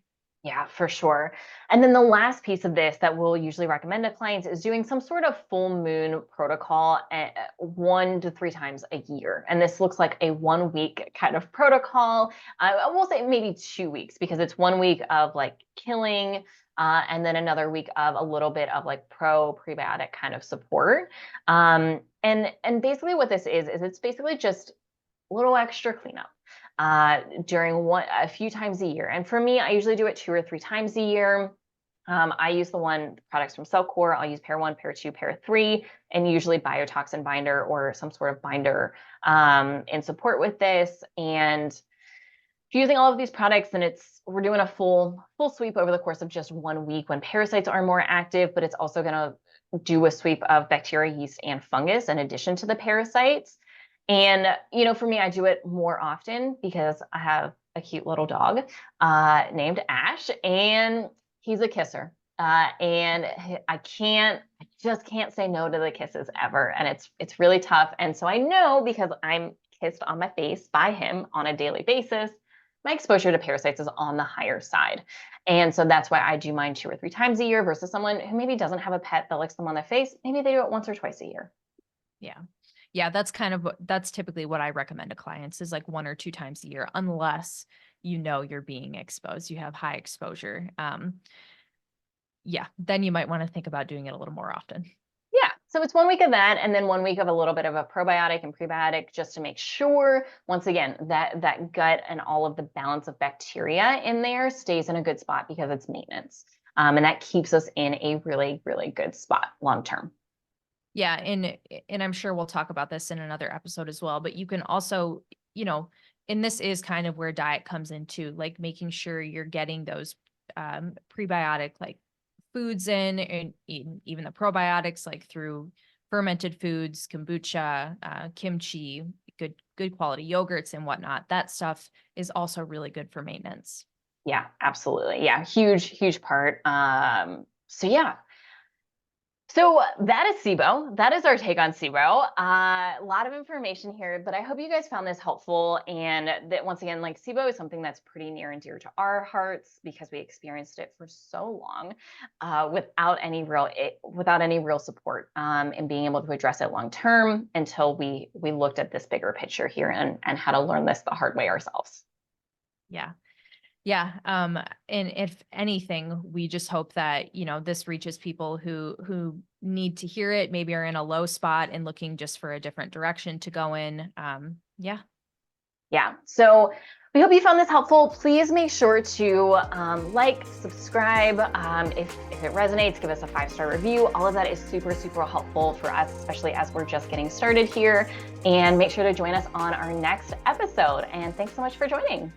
Yeah, for sure. And then the last piece of this that we'll usually recommend to clients is doing some sort of full moon protocol 1 to 3 times a year. And this looks like a 1 week kind of protocol. I will say maybe 2 weeks, because it's 1 week of like killing, and then another week of a little bit of like prebiotic kind of support. And basically what this is it's basically just a little extra cleanup during a few times a year. And for me, I usually do it 2 or 3 times a year. I use the products from Cellcore. I'll use pair 1, pair 2, pair 3, and usually biotoxin binder or some sort of binder in support with this. And using all of these products, and we're doing a full sweep over the course of just 1 week when parasites are more active, but it's also going to do a sweep of bacteria, yeast, and fungus in addition to the parasites. And, for me, I do it more often because I have a cute little dog named Ash, and he's a kisser. And I just can't say no to the kisses ever. And it's really tough. And so I know, because I'm kissed on my face by him on a daily basis, my exposure to parasites is on the higher side. And so that's why I do mine 2 or 3 times a year versus someone who maybe doesn't have a pet that licks them on the face. Maybe they do it once or twice a year. Yeah. Yeah, that's typically what I recommend to clients, is like 1 or 2 times a year, unless you're being exposed, you have high exposure. Yeah, then you might want to think about doing it a little more often. Yeah, so it's 1 week of that, and then 1 week of a little bit of a probiotic and prebiotic, just to make sure, once again, that gut and all of the balance of bacteria in there stays in a good spot, because it's maintenance. And that keeps us in a really, really good spot long term. Yeah, and I'm sure we'll talk about this in another episode as well, but you can also, and this is kind of where diet comes into, like, making sure you're getting those prebiotic, like, foods in, and even the probiotics, like through fermented foods, kombucha, kimchi, good quality yogurts and whatnot. That stuff is also really good for maintenance. Yeah, absolutely. Yeah, huge part. So yeah. So that is SIBO. That is our take on SIBO. A lot of information here, but I hope you guys found this helpful. And that once again, like SIBO is something that's pretty near and dear to our hearts because we experienced it for so long without any real support and being able to address it long term until we looked at this bigger picture here and how to learn this the hard way ourselves. Yeah. Yeah. And if anything, we just hope that, this reaches people who need to hear it, maybe are in a low spot and looking just for a different direction to go in. Yeah. Yeah. So we hope you found this helpful. Please make sure to like, subscribe. If it resonates, give us a 5-star review. All of that is super helpful for us, especially as we're just getting started here. And make sure to join us on our next episode. And thanks so much for joining.